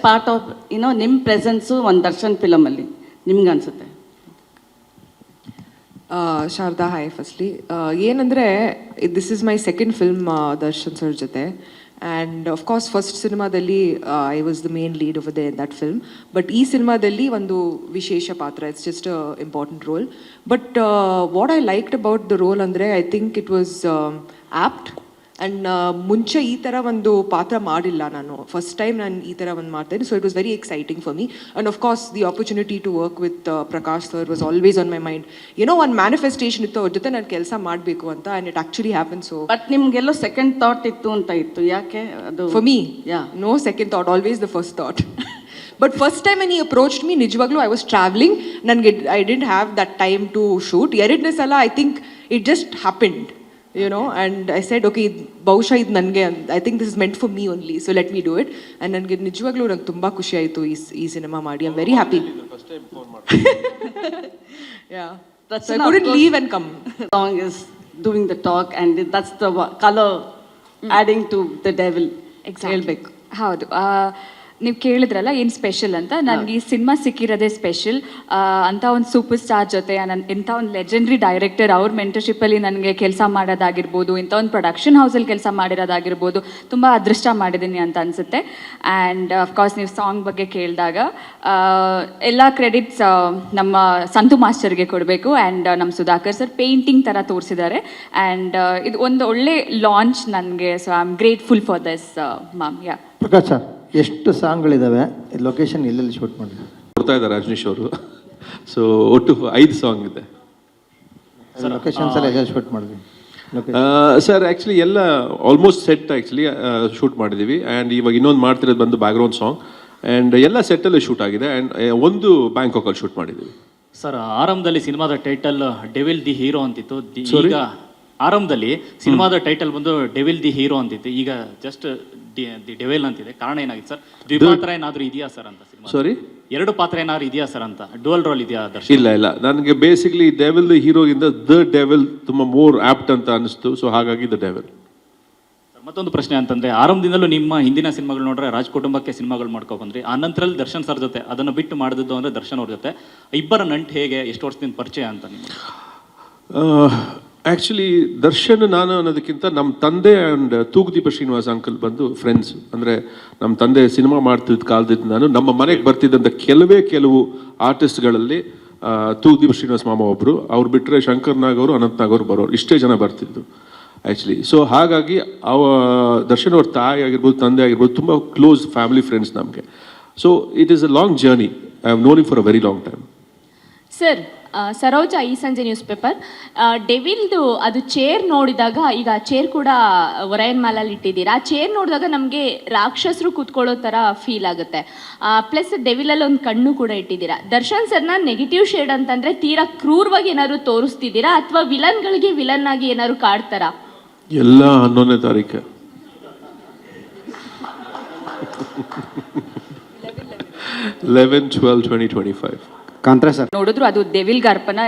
Part of ನಿಮ್ಮ presence ಒಂದು ದರ್ಶನ್ ಫಿಲಮಲ್ಲಿ ನಿಮ್ಗೆ ಅನಿಸುತ್ತೆ? ಶಾರದಾ, ಹಾಯ್. ಫಸ್ಟ್ಲಿ ಏನಂದರೆ, this is my second film Darshan sir ಜೊತೆ. ಆ್ಯಂಡ್ ಆಫ್ಕೋರ್ಸ್ ಫಸ್ಟ್ ಸಿನಿಮಾದಲ್ಲಿ I was the main lead over there in that film. But ಈ ಸಿನಿಮಾದಲ್ಲಿ ಒಂದು ವಿಶೇಷ ಪಾತ್ರ, it's just important role. But what I liked about the role ಅಂದರೆ, I think it was apt. And ಮುಂಚೆ ಈ ಥರ ಒಂದು ಪಾತ್ರ ಮಾಡಿಲ್ಲ ನಾನು, ಫಸ್ಟ್ ಟೈಮ್ ನಾನು ಈ ಥರ ಒಂದು ಮಾಡ್ತೇನೆ. So it was very exciting for me. And of course the opportunity to work with Prakash sir was always on my mind. ಏನೋ ಒಂದು ಮ್ಯಾನಿಫೆಸ್ಟೇಷನ್ ಇತ್ತು ಅವ್ರ ಜೊತೆ ನಾನು ಕೆಲಸ ಮಾಡಬೇಕು ಅಂತ. And it actually happen. So but ನಿಮಗೆಲ್ಲೋ ಸೆಕೆಂಡ್ ಥಾಟ್ ಇತ್ತು ಅಂತ ಇತ್ತು, ಯಾಕೆ ಅದು? For me no second thought, always the first thought. But first time when he approached me, ನಿಜವಾಗ್ಲೂ ಐ ವಾಸ್ ಟ್ರಾವೆಲಿಂಗ್, ನನಗೆ I didn't have that time to shoot. ಎರಡನೇ ಸಲ I think it just happened, and I said, okay, ಬಹುಶಃ ಇದು ನನಗೆ, I think this is meant for me only, so let me do it. And ನನಗೆ ನಿಜವಾಗ್ಲೂ ನಂಗೆ ತುಂಬ ಖುಷಿ ಆಯಿತು ಈ ಸಿನಿಮಾ ಮಾಡಿ. I am very happy. So I couldn't leave and come. Song is doing the talk and that's the color adding to the devil. ಹೇಳ್ಬೇಕು. ಹೌದು, ನೀವು ಕೇಳಿದ್ರಲ್ಲ ಏನು ಸ್ಪೆಷಲ್ ಅಂತ. ನನಗೆ ಈ ಸಿನಿಮಾ ಸಿಕ್ಕಿರೋದೇ ಸ್ಪೆಷಲ್. ಅಂಥ ಒಂದು ಸೂಪರ್ ಸ್ಟಾರ್ ಜೊತೆ, ಇಂಥ ಒಂದು ಲೆಜೆಂಡ್ರಿ ಡೈರೆಕ್ಟರ್ ಅವ್ರ ಮೆಂಟರ್ಶಿಪ್ಪಲ್ಲಿ ನನಗೆ ಕೆಲಸ ಮಾಡೋದಾಗಿರ್ಬೋದು, ಇಂಥ ಒಂದು ಪ್ರೊಡಕ್ಷನ್ ಹೌಸಲ್ಲಿ ಕೆಲಸ ಮಾಡಿರೋದಾಗಿರ್ಬೋದು, ತುಂಬ ಅದೃಷ್ಟ ಮಾಡಿದ್ದೀನಿ ಅಂತ ಅನಿಸುತ್ತೆ. ಆ್ಯಂಡ್ ಅಫ್ಕೋರ್ಸ್ ನೀವು ಸಾಂಗ್ ಬಗ್ಗೆ ಕೇಳಿದಾಗ ಎಲ್ಲ ಕ್ರೆಡಿಟ್ಸ್ ನಮ್ಮ ಸಂತು ಮಾಸ್ಟರ್ಗೆ ಕೊಡಬೇಕು. ಆ್ಯಂಡ್ ನಮ್ಮ ಸುಧಾಕರ್ ಸರ್ ಪೇಂಟಿಂಗ್ ಥರ ತೋರಿಸಿದ್ದಾರೆ. ಆ್ಯಂಡ್ ಇದು ಒಂದು ಒಳ್ಳೆ ಲಾಂಚ್ ನನಗೆ. So I am grateful for this ma'am. Yeah Prakash sir, ಎಷ್ಟು ಸಾಂಗ್ಗಳಿದ್ದಾವೆ? ಲೊಕೇಶನ್ ಎಲ್ಲೆಲ್ಲಿ ಶೂಟ್ ಮಾಡಿದ್ರು? ಕೊಡ್ತಾ ಇದ್ದಾರೆ ರಜನೀಶ್ ಅವರು. ಸೊ ಒಟ್ಟು 5 ಸಾಂಗ್ ಇದೆ. ಲೊಕೇಶನ್ಸ್ ಎಲ್ಲ ಎಲ್ಲೆಲ್ಲಿ ಶೂಟ್ ಮಾಡಿದ್ವಿ ಸರ್? ಆ್ಯಕ್ಚುಲಿ ಎಲ್ಲ ಆಲ್ಮೋಸ್ಟ್ ಸೆಟ್ ಆ್ಯಕ್ಚುಲಿ ಶೂಟ್ ಮಾಡಿದ್ದೀವಿ. ಆ್ಯಂಡ್ ಇವಾಗ ಇನ್ನೊಂದು ಮಾಡ್ತಿರೋದು ಬಂದು ಬ್ಯಾಕ್ಗ್ರೌಂಡ್ ಸಾಂಗ್. ಆ್ಯಂಡ್ ಎಲ್ಲ ಸೆಟ್ಟಲ್ಲೇ ಶೂಟ್ ಆಗಿದೆ. ಆ್ಯಂಡ್ ಒಂದು ಬ್ಯಾಂಕಾಕಲ್ಲಿ ಶೂಟ್ ಮಾಡಿದ್ದೀವಿ. ಸರ್, ಆರಂಭದಲ್ಲಿ ಸಿನಿಮಾದ ಟೈಟಲ್ ಡೆವಿಲ್ ದಿ ಹೀರೋ ಅಂತಿತ್ತು. ಈಗ ಆರಂಭದಲ್ಲಿ ಸಿನಿಮಾದ ಟೈಟಲ್ ಬಂದು ಡೆವಿಲ್ ದಿ ಹೀರೋ ಅಂತಿತ್ತು. ಈಗ ಜಸ್ಟ್ ದಿ ಡೆವಿಲ್ ಅಂತಿದೆ. ಕಾರಣ ಏನಾಗಿತ್ತು ಸರ್? ದ್ವಿಪಾತ್ರ ಏನಾದರೂ ಇದೆಯಾ ಸರ್ ಅಂತ ಸಿನಿಮಾ? ಸಾರಿ, 2 ಪಾತ್ರ ಏನಾದ್ರು ಇದೆಯಾ ಸರ್ ಅಂತ? ಡುವಲ್ ರೋಲ್ ಇದೆಯಾ ದರ್ಶನ್? ಇಲ್ಲ, ನನಗೆ ಬೇಸಿಕ್ಲಿ ಡೆವಿಲ್ ದಿ ಹೀರೋಗಿಂತ ದ ಡೆವಿಲ್ ತುಂಬ ಮೋರ್ ಆಪ್ಟ್ ಅಂತ ಅನಿಸ್ತು. ಸೊ ಹಾಗಾಗಿ ದ ಡೆವಿಲ್. ಮತ್ತೊಂದು ಪ್ರಶ್ನೆ ಅಂತಂದ್ರೆ, ಆರಂಭದಿಂದಲೂ ನಿಮ್ಮ ಹಿಂದಿನ ಸಿನಿಮಾಗಳು ನೋಡ್ರೆ ರಾಜ್ ಕುಟುಂಬಕ್ಕೆ ಸಿನಿಮಾಗಳು ಮಾಡ್ಕೊಬಂದ್ರಿ. ಆ ನಂತರದಲ್ಲಿ ದರ್ಶನ್ ಸರ್ ಜೊತೆ ಅದನ್ನು ಬಿಟ್ಟು ಮಾಡಿದ್ದು ಅಂದರೆ ದರ್ಶನ್ ಅವ್ರ ಜೊತೆ ಇಬ್ಬರ ನಂಟು ಹೇಗೆ, ಎಷ್ಟು ವರ್ಷದಿಂದ ಪರಿಚಯ ಅಂತ ನಿಮಗೆ? ಆ್ಯಕ್ಚುಲಿ ದರ್ಶನ್ ನಾನು ಅನ್ನೋದಕ್ಕಿಂತ ನಮ್ಮ ತಂದೆ ಆ್ಯಂಡ್ ತೂಗುದೀಪ ಶ್ರೀನಿವಾಸ್ ಅಂಕಲ್ ಬಂದು ಫ್ರೆಂಡ್ಸ್. ಅಂದರೆ ನಮ್ಮ ತಂದೆ ಸಿನಿಮಾ ಮಾಡ್ತಿದ್ದ ಕಾಲದಿಂದ ನಾನು ನಮ್ಮ ಮನೆಗೆ ಬರ್ತಿದ್ದಂಥ ಕೆಲವು ಆರ್ಟಿಸ್ಟ್ಗಳಲ್ಲಿ ತೂಗುದೀಪ ಶ್ರೀನಿವಾಸ್ ಮಾಮ ಒಬ್ಬರು, ಅವ್ರು ಬಿಟ್ಟರೆ ಶಂಕರ್ ನಾಗ್ ಅವರು, ಅನಂತ್ ನಾಗ್ ಅವರು ಬರೋರು, ಇಷ್ಟೇ ಜನ ಬರ್ತಿದ್ದು ಆ್ಯಕ್ಚುಲಿ. ಸೊ ಹಾಗಾಗಿ ದರ್ಶನ್ ಅವ್ರ ತಾಯಿ ಆಗಿರ್ಬೋದು, ತಂದೆ ಆಗಿರ್ಬೋದು, ತುಂಬ ಕ್ಲೋಸ್ ಫ್ಯಾಮಿಲಿ ಫ್ರೆಂಡ್ಸ್ ನಮಗೆ. So it is a long journey. I have known him for a very long time. Sir, Saroja ಈ ಸಂಜೆ ನ್ಯೂಸ್ ಪೇಪರ್ ಡೆವಿಲ್ದು ಅದು ಚೇರ್ ನೋಡಿದಾಗ, ಈಗ ಆ ಚೇರ್ ಕೂಡ ಒರೈನ್ ಮಾಲಲ್ಲಿ ಇಟ್ಟಿದ್ದೀರಾ, ಆ ಚೇರ್ ನೋಡಿದಾಗ ನಮಗೆ ರಾಕ್ಷಸರು ಕೂತ್ಕೊಳ್ಳೋ ಥರ ಫೀಲ್ ಆಗುತ್ತೆ. ಪ್ಲಸ್ ಡೆವಿಲಲ್ಲಿ ಒಂದು ಕಣ್ಣು ಕೂಡ ಇಟ್ಟಿದ್ದೀರಾ. ದರ್ಶನ್ ಸರ್ನ ನೆಗೆಟಿವ್ ಶೇಡ್ ಅಂತಂದರೆ ತೀರಾ ಕ್ರೂರವಾಗಿ ಏನಾದ್ರು ತೋರಿಸ್ತಿದ್ದೀರಾ, ಅಥವಾ ವಿಲನ್ಗಳಿಗೆ ವಿಲನ್ ಆಗಿ ಏನಾದ್ರು ಕಾಡ್ತಾರಾ? ಎಲ್ಲ 11ನೇ ತಾರೀಕು 11/12/2025 ಕಾಂತ್ರಾ ಸರ್ ನೋಡಿದ್ರು ಅದು ಡೆವಿಲ್ಗೆ ಅರ್ಪಣೆ,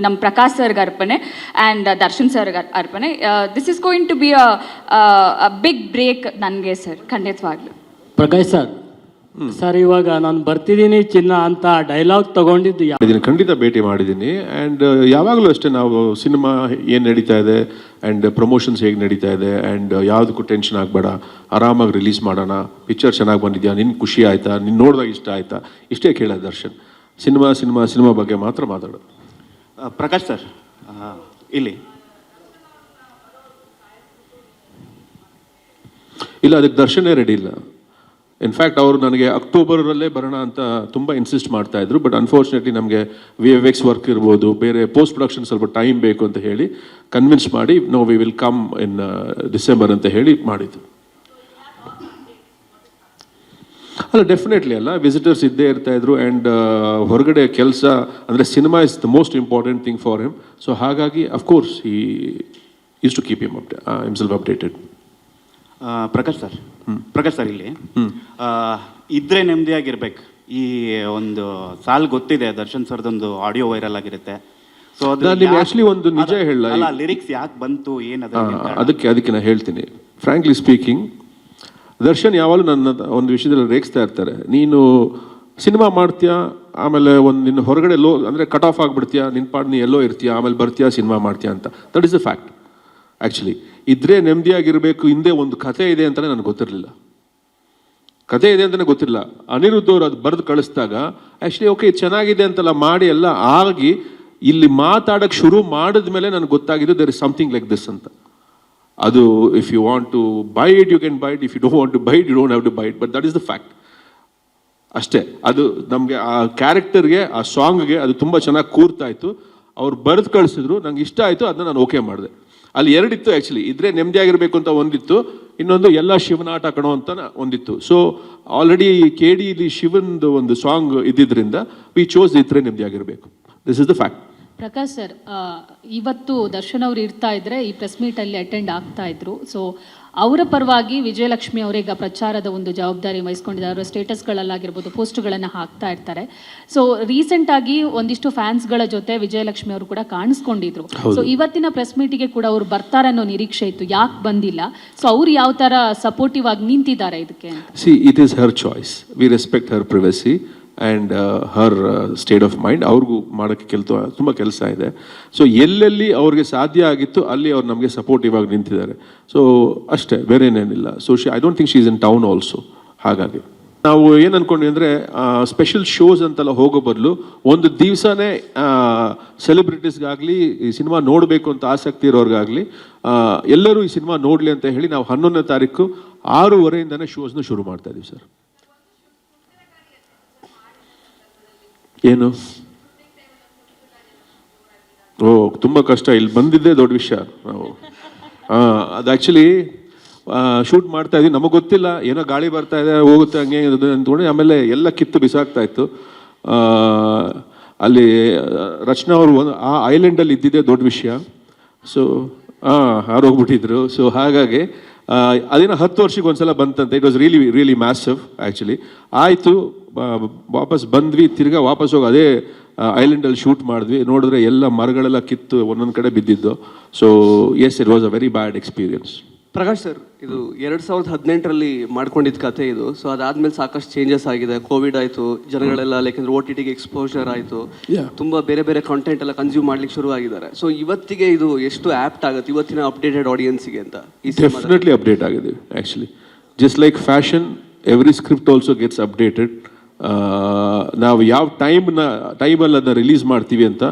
ನಮ್ಮ ಪ್ರಕಾಶ್ ಸರ್ಗೆ ಅರ್ಪಣೆ ಆ್ಯಂಡ್ ದರ್ಶನ್ ಸರ್ಗೆ ಅರ್ಪಣೆ. This is going to be a big break ನನಗೆ ಸರ್, ಖಂಡಿತವಾಗ್ಲು. ಪ್ರಕಾಶ್ ಸರ್, ಇವಾಗ ನಾನು ಬರ್ತಿದ್ದೀನಿ ಚಿನ್ನ ಅಂತ ಡೈಲಾಗ್ ತಗೊಂಡಿದ್ದು ಖಂಡಿತ ಭೇಟಿ ಮಾಡಿದ್ದೀನಿ. ಆ್ಯಂಡ್ ಯಾವಾಗಲೂ ಅಷ್ಟೇ, ನಾವು ಸಿನಿಮಾ ಏನು ನಡೀತಾ ಇದೆ ಆ್ಯಂಡ್ ಪ್ರಮೋಷನ್ಸ್ ಹೇಗೆ ನಡೀತಾ ಇದೆ ಆ್ಯಂಡ್ ಯಾವುದಕ್ಕೂ ಟೆನ್ಷನ್ ಆಗಬೇಡ, ಆರಾಮಾಗಿ ರಿಲೀಸ್ ಮಾಡೋಣ, ಪಿಕ್ಚರ್ ಚೆನ್ನಾಗಿ ಬಂದಿದೆಯಾ, ನಿನ್ನ ಖುಷಿ ಆಯಿತಾ, ನಿನ್ನ ನೋಡಿದಾಗ ಇಷ್ಟ ಆಯಿತಾ, ಇಷ್ಟೇ ಕೇಳೋದು ದರ್ಶನ್. ಸಿನಿಮಾ ಬಗ್ಗೆ ಮಾತ್ರ ಮಾತಾಡೋದು. ಪ್ರಕಾಶ್ ಸರ್, ಇಲ್ಲಿ ಇಲ್ಲ, ಅದಕ್ಕೆ ದರ್ಶನೇ ರೆಡಿ ಇಲ್ಲ. ಇನ್ಫ್ಯಾಕ್ಟ್ ಅವರು ನನಗೆ ಅಕ್ಟೋಬರಲ್ಲೇ ಬರೋಣ ಅಂತ ತುಂಬ ಇನ್ಸಿಸ್ಟ್ ಮಾಡ್ತಾಯಿದ್ರು. ಬಟ್ ಅನ್ಫಾರ್ಚುನೇಟ್ಲಿ ನಮಗೆ VFX ವರ್ಕ್ ಇರ್ಬೋದು, ಬೇರೆ ಪೋಸ್ಟ್ ಪ್ರೊಡಕ್ಷನ್ ಸ್ವಲ್ಪ ಟೈಮ್ ಬೇಕು ಅಂತ ಹೇಳಿ ಕನ್ವಿನ್ಸ್ ಮಾಡಿ we will come in December ಅಂತ ಹೇಳಿ ಮಾಡಿದ್ದು. ಅಲ್ಲ, ಡೆಫಿನೆಟ್ಲಿ ಅಲ್ಲ, ವಿಸಿಟರ್ಸ್ ಇದ್ದೇ ಇರ್ತಾಯಿದ್ರು. ಆ್ಯಂಡ್ ಹೊರಗಡೆ ಕೆಲಸ ಅಂದರೆ cinema is the most important thing for him. So ಹಾಗಾಗಿ ಅಫ್ಕೋರ್ಸ್ ಈ use to keep himself updated. Prakash sir ಇಲ್ಲಿ ಇದ್ರೆ ನೆಮ್ಮದಿಯಾಗಿರ್ಬೇಕು. ಈ ಒಂದು ಸಾಲ್ ಗೊತ್ತಿದೆ, ದರ್ಶನ್ ಸರ್ದೊಂದು ಆಡಿಯೋ ವೈರಲ್ ಆಗಿರುತ್ತೆ. ಸೊ ಆಕ್ಚುಲಿ ಒಂದು ನಿಜ ಹೇಳ, ಲಿರಿಕ್ಸ್ ಯಾಕೆ ಬಂತು, ಏನದ ಅದಕ್ಕೆ ನಾನು ಹೇಳ್ತೀನಿ. ಫ್ರಾಂಕ್ಲಿ ಸ್ಪೀಕಿಂಗ್, ದರ್ಶನ್ ಯಾವಾಗಲೂ ನನ್ನ ಒಂದು ವಿಷಯದಲ್ಲಿ ರೇಗಿಸ್ತಾ ಇರ್ತಾರೆ, ನೀನು ಸಿನಿಮಾ ಮಾಡ್ತೀಯಾ, ಆಮೇಲೆ ಒಂದು ನಿನ್ನ ಹೊರಗಡೆ ಅಂದರೆ ಕಟ್ ಆಫ್ ಆಗಿಬಿಡ್ತೀಯಾ, ನಿನ್ನ ಪಾಡು ನೀ ಎಲ್ಲೋ ಇರ್ತೀಯಾ, ಆಮೇಲೆ ಬರ್ತೀಯಾ ಸಿನಿಮಾ ಮಾಡ್ತೀಯಾ ಅಂತ. That is the fact. Actually ಇದ್ರೆ ನೆಮ್ಮದಿಯಾಗಿರಬೇಕು, ಹಿಂದೆ ಒಂದು ಕಥೆ ಇದೆ ಅಂತಲೇ ನನಗೆ ಗೊತ್ತಿರಲಿಲ್ಲ. ಕಥೆ ಇದೆ ಅಂತಲೇ ಗೊತ್ತಿರಲಿಲ್ಲ. ಅನಿರುದ್ಧ ಅವರು ಅದು ಬರೆದು ಕಳಿಸಿದಾಗ ಆ್ಯಕ್ಚುಲಿ ಓಕೆ ಇದು ಚೆನ್ನಾಗಿದೆ ಅಂತೆಲ್ಲ ಮಾಡಿ ಎಲ್ಲ ಆಗಿ ಇಲ್ಲಿ ಮಾತಾಡೋಕ್ಕೆ ಶುರು ಮಾಡಿದ ಮೇಲೆ ನನಗೆ ಗೊತ್ತಾಗಿದ್ದು there is something like this ಅಂತ. ಅದು if you want to buy it you can buy it, if you don't want to buy it you don't have to buy it, but that is the fact ಅಷ್ಟೇ. ಅದು ನಮಗೆ ಆ ಕ್ಯಾರೆಕ್ಟರ್ಗೆ, ಆ ಸಾಂಗ್ಗೆ ಅದು ತುಂಬ ಚೆನ್ನಾಗಿ ಕೂರ್ತಾಯಿತ್ತು. ಅವ್ರು ಬರೆದು ಕಳಿಸಿದ್ರು, ನಂಗೆ ಇಷ್ಟ ಆಯಿತು, ಅದನ್ನ ನಾನು ಓಕೆ ಮಾಡಿದೆ. ಅಲ್ಲಿ ಎರಡಿತ್ತು ಆ್ಯಕ್ಚುಲಿ, ಇದ್ರೆ ನೆಮ್ಮದಿಯಾಗಿರಬೇಕು ಅಂತ ಒಂದಿತ್ತು, ಇನ್ನೊಂದು ಎಲ್ಲ ಶಿವನಾಟ ಕಣೋ ಅಂತ ಒಂದಿತ್ತು. ಸೊ ಆಲ್ರೆಡಿ KD ಇಲ್ಲಿ ಶಿವನ್ದು ಒಂದು ಸಾಂಗ್ ಇದ್ದಿದ್ದರಿಂದ ವಿ ಚೋಸ್ ಇದ್ರೆ ನೆಮ್ಮದಿಯಾಗಿರಬೇಕು. This is the fact. Prakash sir, ಇವತ್ತು ದರ್ಶನ್ ಅವರು ಇರ್ತಾ ಇದ್ರೆ ಈ ಪ್ರೆಸ್ ಮೀಟಲ್ಲಿ ಅಟೆಂಡ್ ಆಗ್ತಾ ಇದ್ರು. ಸೊ ಅವರ ಪರವಾಗಿ ವಿಜಯಲಕ್ಷ್ಮಿ ಅವರೀಗ ಪ್ರಚಾರದ ಒಂದು ಜವಾಬ್ದಾರಿ ವಹಿಸ್ಕೊಂಡಿದ್ದಾರೆ. ಅವರ ಸ್ಟೇಟಸ್ಗಳಲ್ಲಾಗಿರ್ಬೋದು, ಪೋಸ್ಟ್ಗಳನ್ನು ಹಾಕ್ತಾ ಇರ್ತಾರೆ. ಸೊ ರೀಸೆಂಟಾಗಿ ಒಂದಿಷ್ಟು ಫ್ಯಾನ್ಸ್ಗಳ ಜೊತೆ ವಿಜಯಲಕ್ಷ್ಮಿ ಅವರು ಕೂಡ ಕಾಣಿಸ್ಕೊಂಡಿದ್ರು. ಸೊ ಇವತ್ತಿನ ಪ್ರೆಸ್ ಮೀಟಿಗೆ ಕೂಡ ಅವರು ಬರ್ತಾರೆ ಅನ್ನೋ ನಿರೀಕ್ಷೆ ಇತ್ತು, ಯಾಕೆ ಬಂದಿಲ್ಲ? ಸೊ ಅವ್ರು ಯಾವ ಥರ ಸಪೋರ್ಟಿವ್ ಆಗಿ ನಿಂತಿದ್ದಾರೆ ಇದಕ್ಕೆ ಅಂತ? See, it is her choice. We respect her privacy and her state of mind. ಅವ್ರಿಗೂ ಮಾಡೋಕ್ಕೆ ತುಂಬ ಕೆಲಸ ಇದೆ. ಸೊ ಎಲ್ಲೆಲ್ಲಿ ಅವ್ರಿಗೆ ಸಾಧ್ಯ ಆಗಿತ್ತು ಅಲ್ಲಿ ಅವ್ರು ನಮಗೆ ಸಪೋರ್ಟಿವ್ ಆಗಿ ನಿಂತಿದ್ದಾರೆ. ಸೊ ಅಷ್ಟೇ, ಬೇರೆ ಏನೇನಿಲ್ಲ. So I don't think she is in town also. ಹಾಗಾಗಿ ನಾವು ಏನು ಅಂದ್ಕೊಂಡ್ವಿ ಅಂದರೆ ಸ್ಪೆಷಲ್ ಶೋಸ್ ಅಂತೆಲ್ಲ ಹೋಗೋ ಬದಲು ಒಂದು ದಿವಸನೇ ಸೆಲೆಬ್ರಿಟೀಸ್ಗಾಗಲಿ ಈ ಸಿನಿಮಾ ನೋಡಬೇಕು ಅಂತ ಆಸಕ್ತಿ ಇರೋರಿಗಾಗಲಿ ಎಲ್ಲರೂ ಈ ಸಿನಿಮಾ ನೋಡಲಿ ಅಂತ ಹೇಳಿ ನಾವು 11ನೇ ತಾರೀಕು 6:30ಇಂದನೇ ಶೋಸ್ನ ಶುರು ಮಾಡ್ತಾ ಇದ್ದೀವಿ ಸರ್. ಏನು? ಓ, ತುಂಬ ಕಷ್ಟ. ಇಲ್ಲಿ ಬಂದಿದ್ದೇ ದೊಡ್ಡ ವಿಷಯ. ನಾವು ಅದು ಆ್ಯಕ್ಚುಲಿ ಶೂಟ್ ಮಾಡ್ತಾ ಇದ್ವಿ, ನಮಗೆ ಗೊತ್ತಿಲ್ಲ, ಏನೋ ಗಾಳಿ ಬರ್ತಾ ಇದೆ, ಹೋಗುತ್ತೆ ಹಂಗೆ ಅಂದ್ಕೊಂಡು ಆಮೇಲೆ ಎಲ್ಲ ಕಿತ್ತು ಬಿಸಾಕ್ತಾ ಇತ್ತು. ಅಲ್ಲಿ ರಚನಾ ಅವರು ಆ ಐಲ್ಯಾಂಡಲ್ಲಿ ಇದ್ದಿದ್ದೇ ದೊಡ್ಡ ವಿಷಯ. ಸೊ ಹಾರೋಗ್ಬಿಟ್ಟಿದ್ರು. ಸೊ ಹಾಗಾಗಿ ಅದೇನೋ 10 ವರ್ಷಕ್ಕೆ ಒಂದ್ಸಲ ಬಂತಂತೆ. It was really massive actually. ಆಯಿತು, ವಾಪಸ್ ಬಂದ್ವಿ, ತಿರ್ಗಾ ವಾಪಸ್ ಹೋಗಿ ಅದೇ ಐಲ್ಯಾಂಡಲ್ಲಿ ಶೂಟ್ ಮಾಡಿದ್ವಿ. ನೋಡಿದ್ರೆ ಎಲ್ಲ ಮರಗಳೆಲ್ಲ ಕಿತ್ತು ಒಂದೊಂದು ಕಡೆ ಬಿದ್ದಿದ್ದು. So yes, it was a very bad experience. Prakash sir, ಇದು 2018ರಲ್ಲಿ ಮಾಡ್ಕೊಂಡಿದ್ದ ಕತೆ ಇದು. ಸೊ ಅದಾದ್ಮೇಲೆ ಸಾಕಷ್ಟು ಚೇಂಜಸ್ ಆಗಿದೆ. ಕೋವಿಡ್ ಆಯಿತು, ಜನಗಳೆಲ್ಲ ಯಾಕೆಂದ್ರೆ OTTಗೆ ಎಕ್ಸ್ಪೋಜರ್ ಆಯಿತು, ತುಂಬ ಬೇರೆ ಬೇರೆ ಕಾಂಟೆಂಟ್ ಎಲ್ಲ ಕನ್ಸ್ಯೂಮ್ ಮಾಡ್ಲಿಕ್ಕೆ ಶುರು ಆಗಿದ್ದಾರೆ. ಸೊ ಇವತ್ತಿಗೆ ಇದು ಎಷ್ಟು ಆ್ಯಪ್ಟ್ ಆಗುತ್ತೆ ಇವತ್ತಿನ ಅಪ್ಡೇಟೆಡ್ ಆಡಿಯನ್ಸಿಗೆ ಅಂತ? ಡೆಫಿನೆಟ್ಲಿ ಅಪ್ಡೇಟ್ ಆಗಿದೆ actually. Just like fashion, every script also gets updated. ನಾವು ಯಾವ ಟೈಮಲ್ಲಿ ಅದನ್ನ ರಿಲೀಸ್ ಮಾಡ್ತೀವಿ ಅಂತ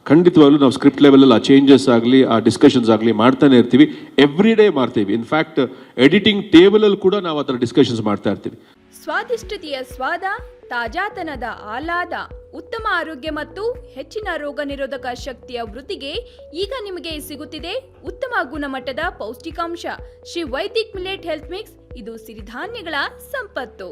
ಖಂಡಿತವಾಗ್ಲೂ ನಾವು ಸ್ಕ್ರಿಪ್ಟ್ ಲೆವೆಲಲ್ಲಿ ಆ ಚೇಂಜಸ್ ಆಗಲಿ, ಆ ಡಿಸ್ಕಷನ್ಸ್ ಆಗಲಿ ಮಾಡ್ತಾನೆ ಇರ್ತೀವಿ. ಎವ್ರಿ ಡೇ ಮಾಡ್ತೀವಿ. ಇನ್ಫ್ಯಾಕ್ಟ್ ಎಡಿಟಿಂಗ್ ಟೇಬಲಲ್ಲಿ ಕೂಡ ನಾವು ಆ ಥರ ಡಿಸ್ಕಷನ್ಸ್ ಮಾಡ್ತಾ ಇರ್ತೀವಿ. ಸ್ವಾದಿಷ್ಟತೆಯ ಸ್ವಾದ, ತಾಜಾತನದ ಆಹ್ಲಾದ, ಉತ್ತಮ ಆರೋಗ್ಯ ಮತ್ತು ಹೆಚ್ಚಿನ ರೋಗ ನಿರೋಧಕ ಶಕ್ತಿಯ ವೃದ್ಧಿಗೆ ಈಗ ನಿಮಗೆ ಸಿಗುತ್ತಿದೆ ಉತ್ತಮ ಗುಣಮಟ್ಟದ ಪೌಷ್ಟಿಕಾಂಶ Shri Vaidik millet health mix. ಇದು ಸಿರಿಧಾನ್ಯಗಳ ಸಂಪತ್ತು.